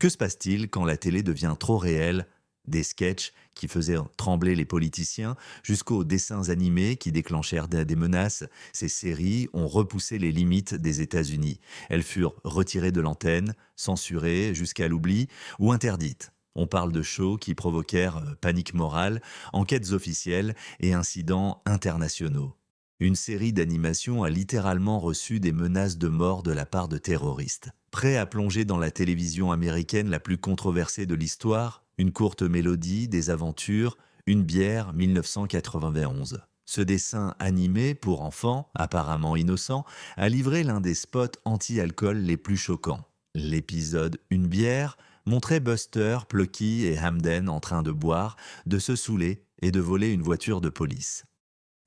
Que se passe-t-il quand la télé devient trop réelle? Des sketchs qui faisaient trembler les politiciens jusqu'aux dessins animés qui déclenchèrent des menaces, ces séries ont repoussé les limites des États-Unis. Elles furent retirées de l'antenne, censurées jusqu'à l'oubli ou interdites. On parle de shows qui provoquèrent panique morale, enquêtes officielles et incidents internationaux. Une série d'animations a littéralement reçu des menaces de mort de la part de terroristes. Prêt à plonger dans la télévision américaine la plus controversée de l'histoire, une courte mélodie, des aventures, une bière, 1991. Ce dessin animé, pour enfants, apparemment innocent, a livré l'un des spots anti-alcool les plus choquants. L'épisode Une bière montrait Buster, Plucky et Hamden en train de boire, de se saouler et de voler une voiture de police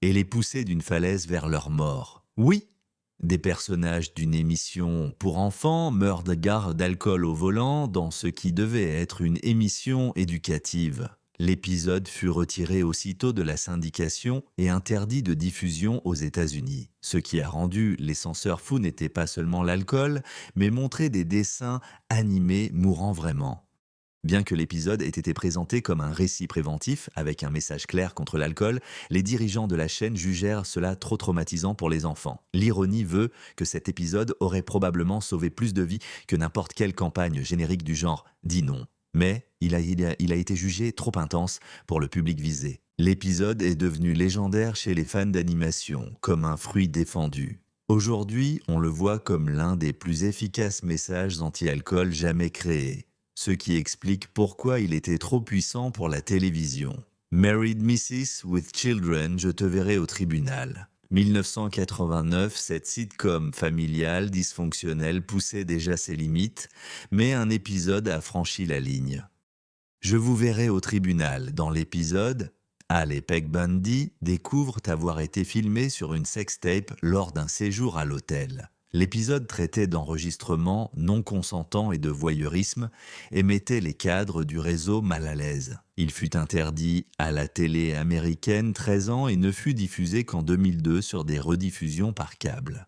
et les pousser d'une falaise vers leur mort. Oui, des personnages d'une émission pour enfants meurent de gare d'alcool au volant dans ce qui devait être une émission éducative. L'épisode fut retiré aussitôt de la syndication et interdit de diffusion aux États-Unis. Ce qui a rendu les censeurs fous n'était pas seulement l'alcool, mais montrer des dessins animés mourant vraiment. Bien que l'épisode ait été présenté comme un récit préventif, avec un message clair contre l'alcool, les dirigeants de la chaîne jugèrent cela trop traumatisant pour les enfants. L'ironie veut que cet épisode aurait probablement sauvé plus de vies que n'importe quelle campagne générique du genre « Dis non ». Mais il a été jugé trop intense pour le public visé. L'épisode est devenu légendaire chez les fans d'animation, comme un fruit défendu. Aujourd'hui, on le voit comme l'un des plus efficaces messages anti-alcool jamais créés, ce qui explique pourquoi il était trop puissant pour la télévision. Married Mrs. with Children, je te verrai au tribunal. 1989, cette sitcom familiale dysfonctionnelle poussait déjà ses limites, mais un épisode a franchi la ligne. Je vous verrai au tribunal. Dans l'épisode, Al et Peg Bundy découvrent avoir été filmés sur une sextape lors d'un séjour à l'hôtel. L'épisode traitait d'enregistrements non consentants et de voyeurisme et mettait les cadres du réseau mal à l'aise. Il fut interdit à la télé américaine 13 ans et ne fut diffusé qu'en 2002 sur des rediffusions par câble.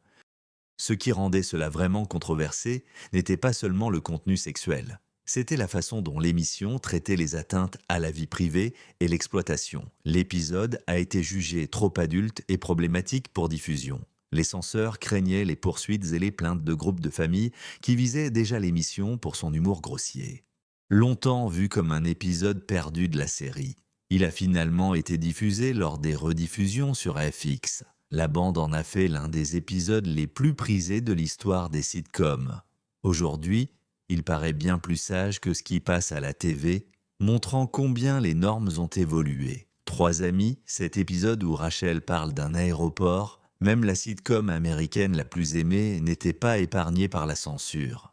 Ce qui rendait cela vraiment controversé n'était pas seulement le contenu sexuel. C'était la façon dont l'émission traitait les atteintes à la vie privée et l'exploitation. L'épisode a été jugé trop adulte et problématique pour diffusion. Les censeurs craignaient les poursuites et les plaintes de groupes de familles qui visaient déjà l'émission pour son humour grossier. Longtemps vu comme un épisode perdu de la série, il a finalement été diffusé lors des rediffusions sur FX. La bande en a fait l'un des épisodes les plus prisés de l'histoire des sitcoms. Aujourd'hui, il paraît bien plus sage que ce qui passe à la TV, montrant combien les normes ont évolué. Trois amis, cet épisode où Rachel parle d'un aéroport, même la sitcom américaine la plus aimée n'était pas épargnée par la censure.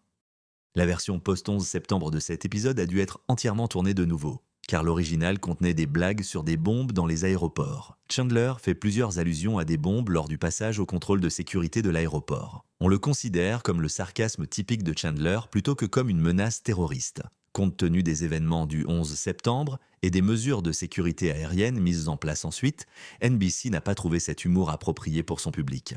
La version post-11 septembre de cet épisode a dû être entièrement tournée de nouveau, car l'original contenait des blagues sur des bombes dans les aéroports. Chandler fait plusieurs allusions à des bombes lors du passage au contrôle de sécurité de l'aéroport. On le considère comme le sarcasme typique de Chandler plutôt que comme une menace terroriste. Compte tenu des événements du 11 septembre et des mesures de sécurité aérienne mises en place ensuite, NBC n'a pas trouvé cet humour approprié pour son public.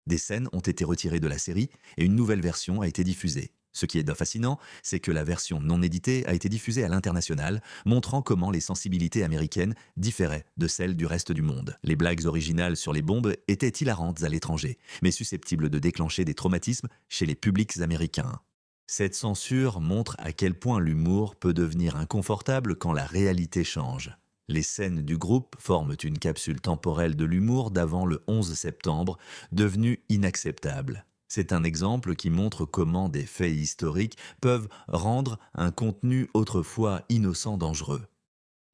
Des scènes ont été retirées de la série et une nouvelle version a été diffusée. Ce qui est fascinant, c'est que la version non éditée a été diffusée à l'international, montrant comment les sensibilités américaines différaient de celles du reste du monde. Les blagues originales sur les bombes étaient hilarantes à l'étranger, mais susceptibles de déclencher des traumatismes chez les publics américains. Cette censure montre à quel point l'humour peut devenir inconfortable quand la réalité change. Les scènes du groupe forment une capsule temporelle de l'humour d'avant le 11 septembre, devenue inacceptable. C'est un exemple qui montre comment des faits historiques peuvent rendre un contenu autrefois innocent dangereux.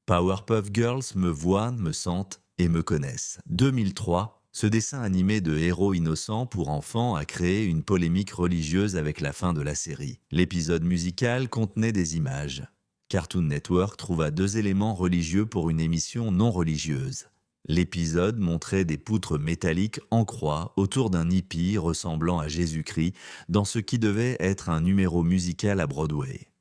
Powerpuff Girls me voient, me sentent et me connaissent. 2003, ce dessin animé de héros innocents pour enfants a créé une polémique religieuse avec la fin de la série. L'épisode musical contenait des images. Cartoon Network trouva 2 éléments religieux pour une émission non religieuse. L'épisode montrait des poutres métalliques en croix autour d'un hippie ressemblant à Jésus-Christ dans ce qui devait être un numéro musical à Broadway.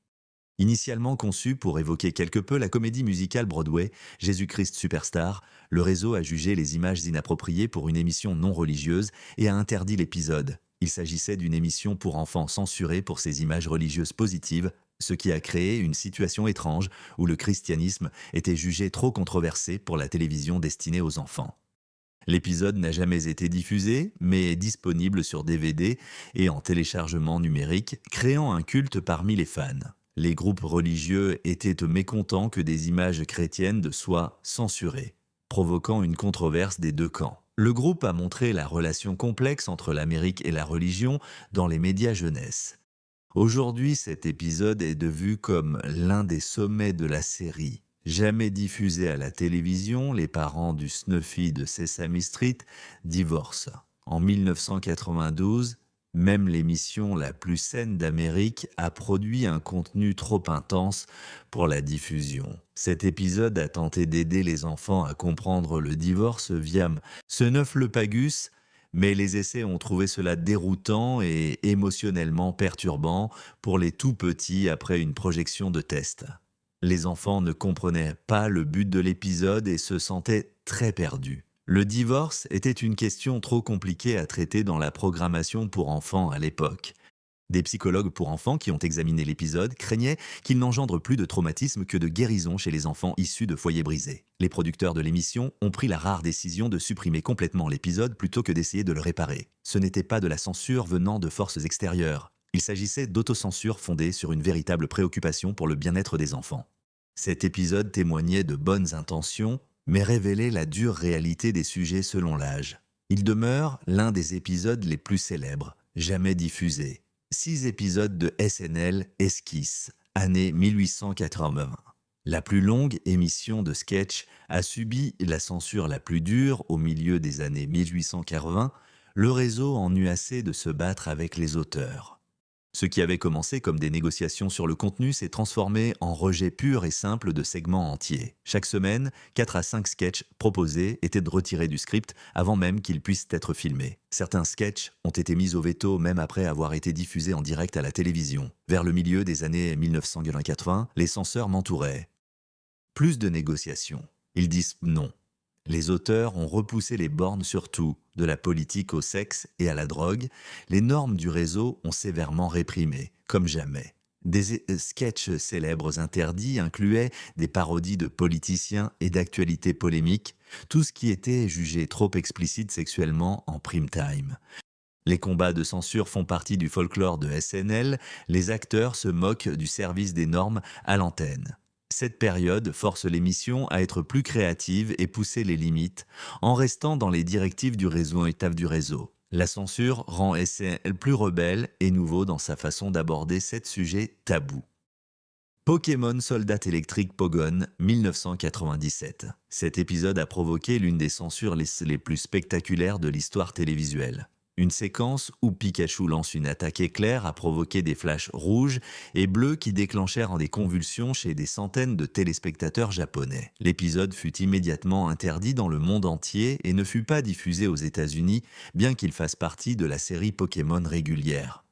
Initialement conçu pour évoquer quelque peu la comédie musicale Broadway, Jésus-Christ Superstar, le réseau a jugé les images inappropriées pour une émission non religieuse et a interdit l'épisode. Il s'agissait d'une émission pour enfants censurée pour ses images religieuses positives, ce qui a créé une situation étrange où le christianisme était jugé trop controversé pour la télévision destinée aux enfants. L'épisode n'a jamais été diffusé, mais est disponible sur DVD et en téléchargement numérique, créant un culte parmi les fans. Les groupes religieux étaient mécontents que des images chrétiennes soient censurées, provoquant une controverse des deux camps. Le groupe a montré la relation complexe entre l'Amérique et la religion dans les médias jeunesse. Aujourd'hui, cet épisode est vu comme l'un des sommets de la série. Jamais diffusé à la télévision, les parents du Snuffy de Sesame Street divorcent. En 1992, même l'émission la plus saine d'Amérique a produit un contenu trop intense pour la diffusion. Cet épisode a tenté d'aider les enfants à comprendre le divorce via Snuffleupagus, mais les essais ont trouvé cela déroutant et émotionnellement perturbant pour les tout petits après une projection de test. Les enfants ne comprenaient pas le but de l'épisode et se sentaient très perdus. Le divorce était une question trop compliquée à traiter dans la programmation pour enfants à l'époque. Des psychologues pour enfants qui ont examiné l'épisode craignaient qu'il n'engendre plus de traumatisme que de guérison chez les enfants issus de foyers brisés. Les producteurs de l'émission ont pris la rare décision de supprimer complètement l'épisode plutôt que d'essayer de le réparer. Ce n'était pas de la censure venant de forces extérieures. Il s'agissait d'autocensure fondée sur une véritable préoccupation pour le bien-être des enfants. Cet épisode témoignait de bonnes intentions, mais révélait la dure réalité des sujets selon l'âge. Il demeure l'un des épisodes les plus célèbres, jamais diffusés. 6 épisodes de SNL Esquisse, année 1880. La plus longue émission de sketch a subi la censure la plus dure au milieu des années 1880. Le réseau en eut assez de se battre avec les auteurs. Ce qui avait commencé comme des négociations sur le contenu s'est transformé en rejet pur et simple de segments entiers. Chaque semaine, 4 à 5 sketchs proposés étaient retirés du script avant même qu'ils puissent être filmés. Certains sketchs ont été mis au veto même après avoir été diffusés en direct à la télévision. Vers le milieu des années 1980, les censeurs m'entouraient. Plus de négociations. Ils disent non. Les auteurs ont repoussé les bornes sur tout, de la politique au sexe et à la drogue. Les normes du réseau ont sévèrement réprimé, comme jamais. Des sketchs célèbres interdits incluaient des parodies de politiciens et d'actualités polémiques, tout ce qui était jugé trop explicite sexuellement en prime time. Les combats de censure font partie du folklore de SNL, les acteurs se moquent du service des normes à l'antenne. Cette période force l'émission à être plus créative et pousser les limites, en restant dans les directives du réseau et du réseau. La censure rend SNL plus rebelle et nouveau dans sa façon d'aborder 7 sujets tabous. Pokémon Soldat électrique Pogon, 1997. Cet épisode a provoqué l'une des censures les plus spectaculaires de l'histoire télévisuelle. Une séquence où Pikachu lance une attaque éclair a provoqué des flashs rouges et bleus qui déclenchèrent des convulsions chez des centaines de téléspectateurs japonais. L'épisode fut immédiatement interdit dans le monde entier et ne fut pas diffusé aux États-Unis, bien qu'il fasse partie de la série Pokémon régulière.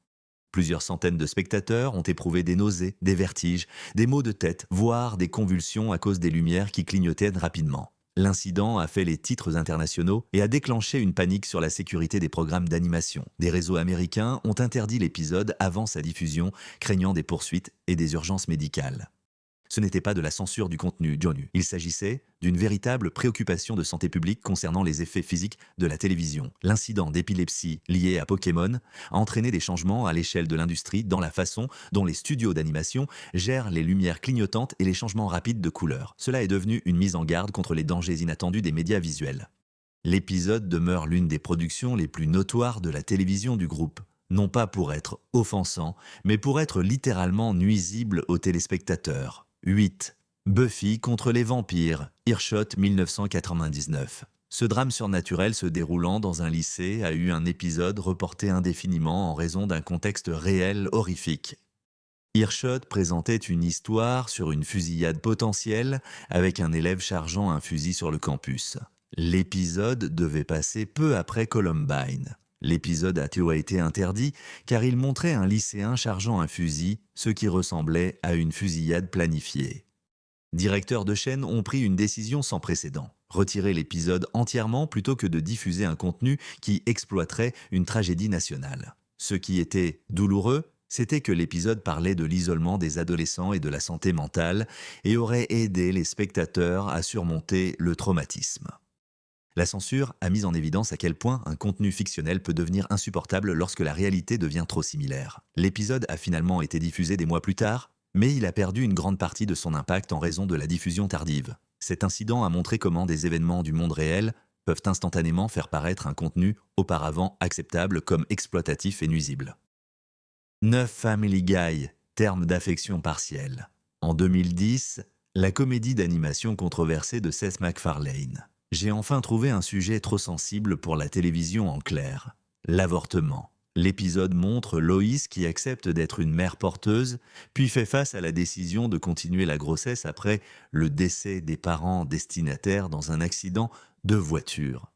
Plusieurs centaines de spectateurs ont éprouvé des nausées, des vertiges, des maux de tête, voire des convulsions à cause des lumières qui clignotaient rapidement. L'incident a fait les titres internationaux et a déclenché une panique sur la sécurité des programmes d'animation. Des réseaux américains ont interdit l'épisode avant sa diffusion, craignant des poursuites et des urgences médicales. Ce n'était pas de la censure du contenu, John. Il s'agissait d'une véritable préoccupation de santé publique concernant les effets physiques de la télévision. L'incident d'épilepsie lié à Pokémon a entraîné des changements à l'échelle de l'industrie dans la façon dont les studios d'animation gèrent les lumières clignotantes et les changements rapides de couleurs. Cela est devenu une mise en garde contre les dangers inattendus des médias visuels. L'épisode demeure l'une des productions les plus notoires de la télévision du groupe. Non pas pour être offensant, mais pour être littéralement nuisible aux téléspectateurs. 8. Buffy contre les vampires, Earshot 1999. Ce drame surnaturel se déroulant dans un lycée a eu un épisode reporté indéfiniment en raison d'un contexte réel horrifique. Earshot présentait une histoire sur une fusillade potentielle avec un élève chargeant un fusil sur le campus. L'épisode devait passer peu après Columbine. L'épisode a été interdit car il montrait un lycéen chargeant un fusil, ce qui ressemblait à une fusillade planifiée. Directeurs de chaîne ont pris une décision sans précédent. Retirer l'épisode entièrement plutôt que de diffuser un contenu qui exploiterait une tragédie nationale. Ce qui était douloureux, C'était que l'épisode parlait de l'isolement des adolescents et de la santé mentale et aurait aidé les spectateurs à surmonter le traumatisme. La censure a mis en évidence à quel point un contenu fictionnel peut devenir insupportable lorsque la réalité devient trop similaire. L'épisode a finalement été diffusé des mois plus tard, mais il a perdu une grande partie de son impact en raison de la diffusion tardive. Cet incident a montré comment des événements du monde réel peuvent instantanément faire paraître un contenu auparavant acceptable comme exploitatif et nuisible. 9 Family Guy, terme d'affection partielle. En 2010, la comédie d'animation controversée de Seth MacFarlane. J'ai enfin trouvé un sujet trop sensible pour la télévision en clair. L'avortement. L'épisode montre Loïs qui accepte d'être une mère porteuse, puis fait face à la décision de continuer la grossesse après le décès des parents destinataires dans un accident de voiture.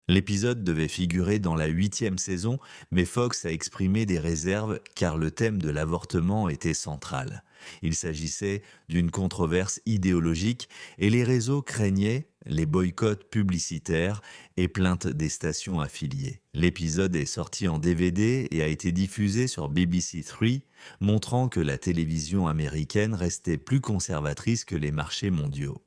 L'épisode devait figurer dans la 8e saison, mais Fox a exprimé des réserves car le thème de l'avortement était central. Il s'agissait d'une controverse idéologique et les réseaux craignaient les boycotts publicitaires et plaintes des stations affiliées. L'épisode est sorti en DVD et a été diffusé sur BBC 3, montrant que la télévision américaine restait plus conservatrice que les marchés mondiaux.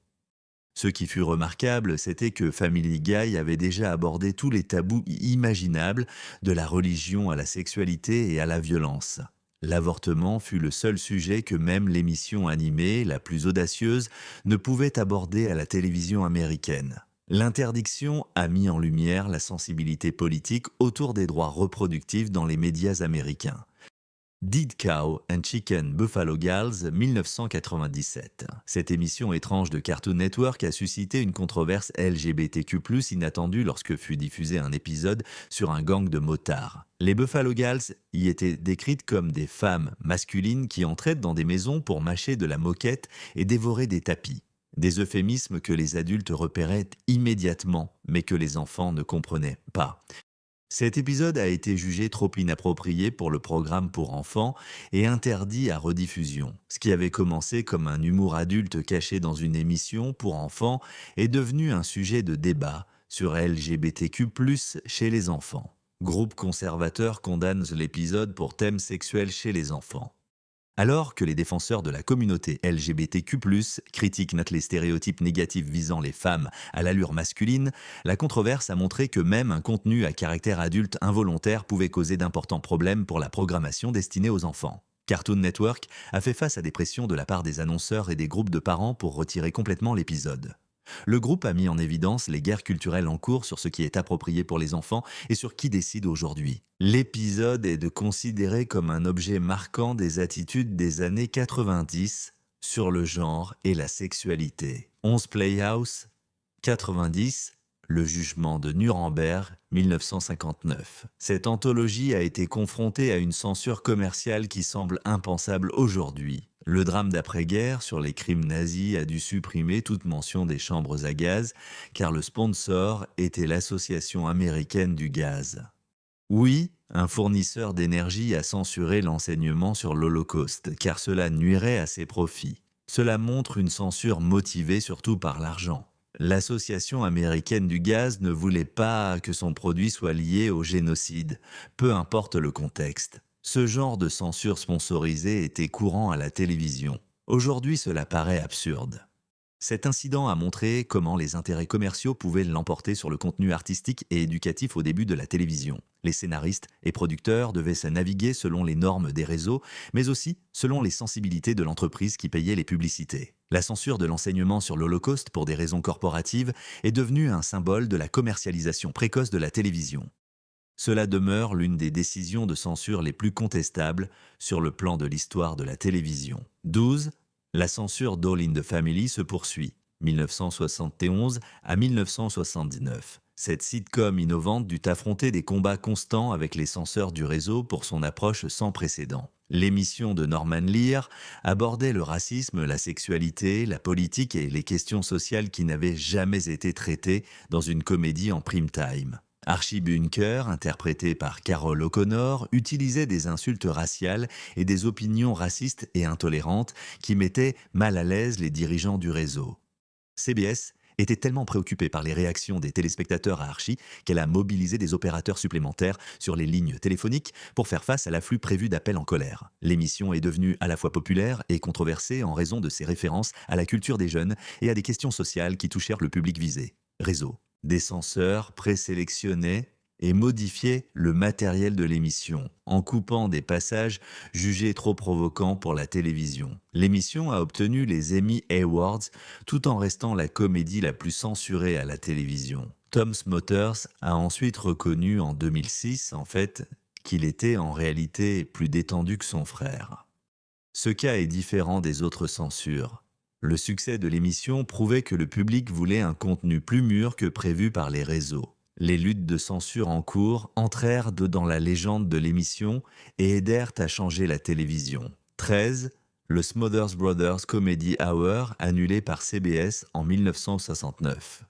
Ce qui fut remarquable, c'était que Family Guy avait déjà abordé tous les tabous imaginables, de la religion à la sexualité et à la violence. L'avortement fut le seul sujet que même l'émission animée, la plus audacieuse, ne pouvait aborder à la télévision américaine. L'interdiction a mis en lumière la sensibilité politique autour des droits reproductifs dans les médias américains. Dead Cow and Chicken Buffalo Gals 1997. Cette émission étrange de Cartoon Network a suscité une controverse LGBTQ+, inattendue lorsque fut diffusé un épisode sur un gang de motards. Les Buffalo Gals y étaient décrites comme des femmes masculines qui entraient dans des maisons pour mâcher de la moquette et dévorer des tapis. Des euphémismes que les adultes repéraient immédiatement, mais que les enfants ne comprenaient pas. Cet épisode a été jugé trop inapproprié pour le programme pour enfants et interdit à rediffusion. Ce qui avait commencé comme un humour adulte caché dans une émission pour enfants est devenu un sujet de débat sur LGBTQ+, chez les enfants. Groupe conservateur condamne l'épisode pour thème sexuel chez les enfants. Alors que les défenseurs de la communauté LGBTQ+, critiquent les stéréotypes négatifs visant les femmes à l'allure masculine, la controverse a montré que même un contenu à caractère adulte involontaire pouvait causer d'importants problèmes pour la programmation destinée aux enfants. Cartoon Network a fait face à des pressions de la part des annonceurs et des groupes de parents pour retirer complètement l'épisode. Le groupe a mis en évidence les guerres culturelles en cours sur ce qui est approprié pour les enfants et sur qui décide aujourd'hui. L'épisode est de considérer comme un objet marquant des attitudes des années 90 sur le genre et la sexualité. 11 Playhouse, 90, Le jugement de Nuremberg, 1959. Cette anthologie a été confrontée à une censure commerciale qui semble impensable aujourd'hui. Le drame d'après-guerre sur les crimes nazis a dû supprimer toute mention des chambres à gaz, car le sponsor était l'Association américaine du gaz. Oui, un fournisseur d'énergie a censuré l'enseignement sur l'Holocauste, car cela nuirait à ses profits. Cela montre une censure motivée surtout par l'argent. L'Association américaine du gaz ne voulait pas que son produit soit lié au génocide, peu importe le contexte. Ce genre de censure sponsorisée était courant à la télévision. Aujourd'hui, cela paraît absurde. Cet incident a montré comment les intérêts commerciaux pouvaient l'emporter sur le contenu artistique et éducatif au début de la télévision. Les scénaristes et producteurs devaient se naviguer selon les normes des réseaux, mais aussi selon les sensibilités de l'entreprise qui payait les publicités. La censure de l'enseignement sur l'Holocauste pour des raisons corporatives est devenue un symbole de la commercialisation précoce de la télévision. Cela demeure l'une des décisions de censure les plus contestables sur le plan de l'histoire de la télévision. 12. La censure d'All in the Family se poursuit, 1971 à 1979. Cette sitcom innovante dut affronter des combats constants avec les censeurs du réseau pour son approche sans précédent. L'émission de Norman Lear abordait le racisme, la sexualité, la politique et les questions sociales qui n'avaient jamais été traitées dans une comédie en prime time. Archie Bunker, interprété par Carol O'Connor, utilisait des insultes raciales et des opinions racistes et intolérantes qui mettaient mal à l'aise les dirigeants du réseau. CBS était tellement préoccupée par les réactions des téléspectateurs à Archie qu'elle a mobilisé des opérateurs supplémentaires sur les lignes téléphoniques pour faire face à l'afflux prévu d'appels en colère. L'émission est devenue à la fois populaire et controversée en raison de ses références à la culture des jeunes et à des questions sociales qui touchèrent le public visé. Réseau. Des censeurs présélectionnaient et modifiaient le matériel de l'émission en coupant des passages jugés trop provocants pour la télévision. L'émission a obtenu les Emmy Awards tout en restant la comédie la plus censurée à la télévision. Tom Smothers a ensuite reconnu en 2006, en fait, qu'il était en réalité plus détendu que son frère. Ce cas est différent des autres censures. Le succès de l'émission prouvait que le public voulait un contenu plus mûr que prévu par les réseaux. Les luttes de censure en cours entrèrent dans la légende de l'émission et aidèrent à changer la télévision. 13. Le Smothers Brothers Comedy Hour, annulé par CBS en 1969.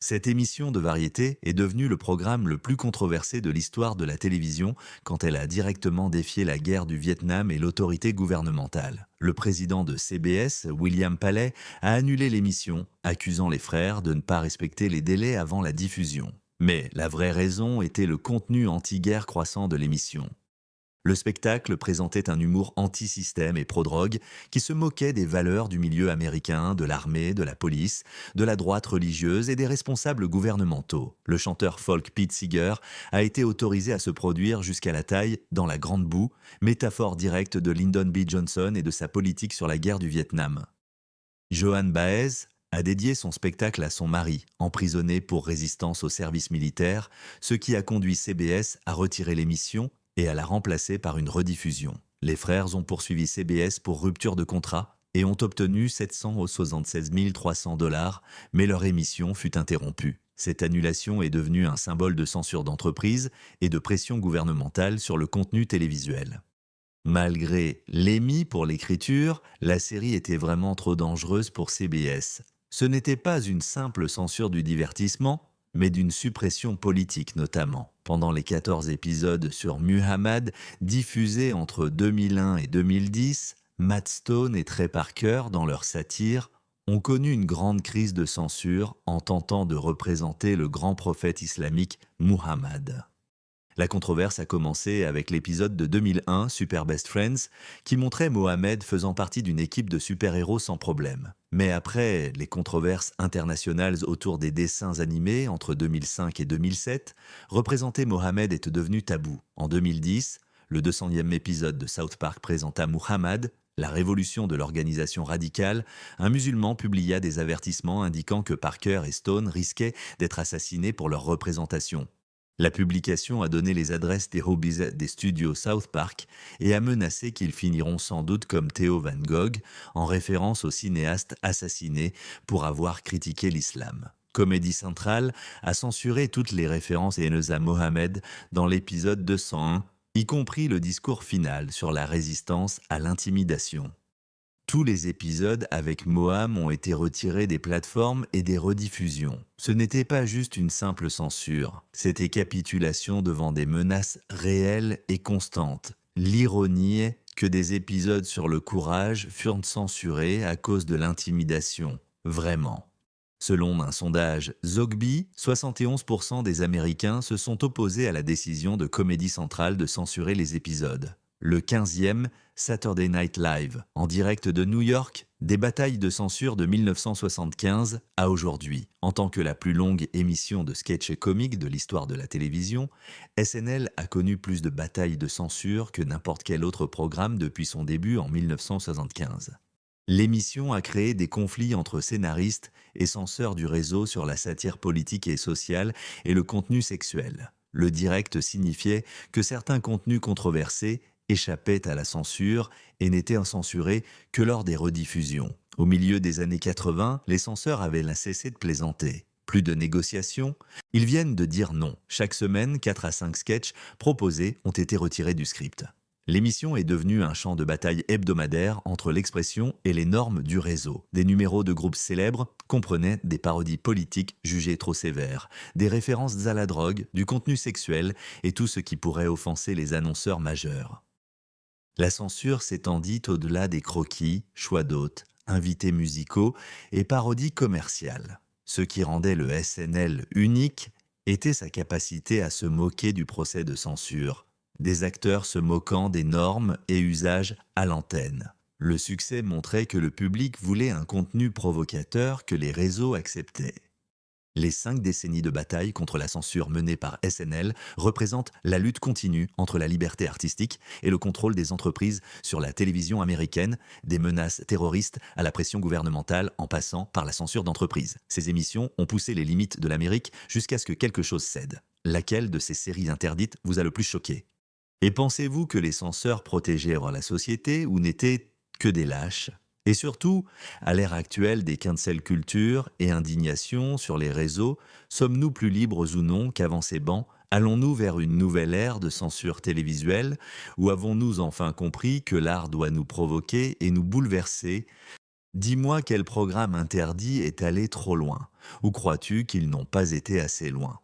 Cette émission de variété est devenue le programme le plus controversé de l'histoire de la télévision quand elle a directement défié la guerre du Vietnam et l'autorité gouvernementale. Le président de CBS, William Paley, a annulé l'émission, accusant les frères de ne pas respecter les délais avant la diffusion. Mais la vraie raison était le contenu anti-guerre croissant de l'émission. Le spectacle présentait un humour anti-système et pro-drogue qui se moquait des valeurs du milieu américain, de l'armée, de la police, de la droite religieuse et des responsables gouvernementaux. Le chanteur folk Pete Seeger a été autorisé à se produire jusqu'à la taille dans la grande boue, métaphore directe de Lyndon B. Johnson et de sa politique sur la guerre du Vietnam. Joan Baez a dédié son spectacle à son mari, emprisonné pour résistance au service militaire, ce qui a conduit CBS à retirer l'émission et à la remplacer par une rediffusion. Les frères ont poursuivi CBS pour rupture de contrat et ont obtenu 776 300 $, mais leur émission fut interrompue. Cette annulation est devenue un symbole de censure d'entreprise et de pression gouvernementale sur le contenu télévisuel. Malgré l'Emmy pour l'écriture, la série était vraiment trop dangereuse pour CBS. Ce n'était pas une simple censure du divertissement, mais d'une suppression politique notamment. Pendant les 14 épisodes sur Muhammad, diffusés entre 2001 et 2010, Matt Stone et Trey Parker, dans leur satire, ont connu une grande crise de censure en tentant de représenter le grand prophète islamique Muhammad. La controverse a commencé avec l'épisode de 2001, Super Best Friends, qui montrait Mohamed faisant partie d'une équipe de super-héros sans problème. Mais après les controverses internationales autour des dessins animés entre 2005 et 2007, représenter Mohamed est devenu tabou. En 2010, le 200e épisode de South Park présenta Muhammad, la révolution de l'organisation radicale. Un musulman publia des avertissements indiquant que Parker et Stone risquaient d'être assassinés pour leur représentation. La publication a donné les adresses des hobbies des studios South Park et a menacé qu'ils finiront sans doute comme Theo Van Gogh, en référence au cinéaste assassiné pour avoir critiqué l'islam. Comedy Central a censuré toutes les références haineuses à Mohamed dans l'épisode 201, y compris le discours final sur la résistance à l'intimidation. Tous les épisodes avec Moham ont été retirés des plateformes et des rediffusions. Ce n'était pas juste une simple censure, c'était capitulation devant des menaces réelles et constantes. L'ironie est que des épisodes sur le courage furent censurés à cause de l'intimidation. Vraiment. Selon un sondage Zogby, 71% des Américains se sont opposés à la décision de Comedy Central de censurer les épisodes. Le 15e, Saturday Night Live, en direct de New York, des batailles de censure de 1975 à aujourd'hui. En tant que la plus longue émission de sketch et comique de l'histoire de la télévision, SNL a connu plus de batailles de censure que n'importe quel autre programme depuis son début en 1975. L'émission a créé des conflits entre scénaristes et censeurs du réseau sur la satire politique et sociale et le contenu sexuel. Le direct signifiait que certains contenus controversés échappaient à la censure et n'étaient censurés que lors des rediffusions. Au milieu des années 80, les censeurs avaient cessé de plaisanter. Plus de négociations, ils viennent de dire non. Chaque semaine, 4 à 5 sketchs proposés ont été retirés du script. L'émission est devenue un champ de bataille hebdomadaire entre l'expression et les normes du réseau. Des numéros de groupes célèbres comprenaient des parodies politiques jugées trop sévères, des références à la drogue, du contenu sexuel et tout ce qui pourrait offenser les annonceurs majeurs. La censure s'étendit au-delà des croquis, choix d'hôtes, invités musicaux et parodies commerciales. Ce qui rendait le SNL unique était sa capacité à se moquer du procès de censure, des acteurs se moquant des normes et usages à l'antenne. Le succès montrait que le public voulait un contenu provocateur que les réseaux acceptaient. Les 5 décennies de bataille contre la censure menée par SNL représentent la lutte continue entre la liberté artistique et le contrôle des entreprises sur la télévision américaine, des menaces terroristes à la pression gouvernementale en passant par la censure d'entreprises. Ces émissions ont poussé les limites de l'Amérique jusqu'à ce que quelque chose cède. Laquelle de ces séries interdites vous a le plus choqué? Et pensez-vous que les censeurs protégeaient la société ou n'étaient que des lâches? Et surtout, à l'ère actuelle des cancel culture et indignation sur les réseaux, sommes-nous plus libres ou non qu'avant ces bancs? Allons-nous vers une nouvelle ère de censure télévisuelle ou avons-nous enfin compris que l'art doit nous provoquer et nous bouleverser? Dis-moi quel programme interdit est allé trop loin ou crois-tu qu'ils n'ont pas été assez loin?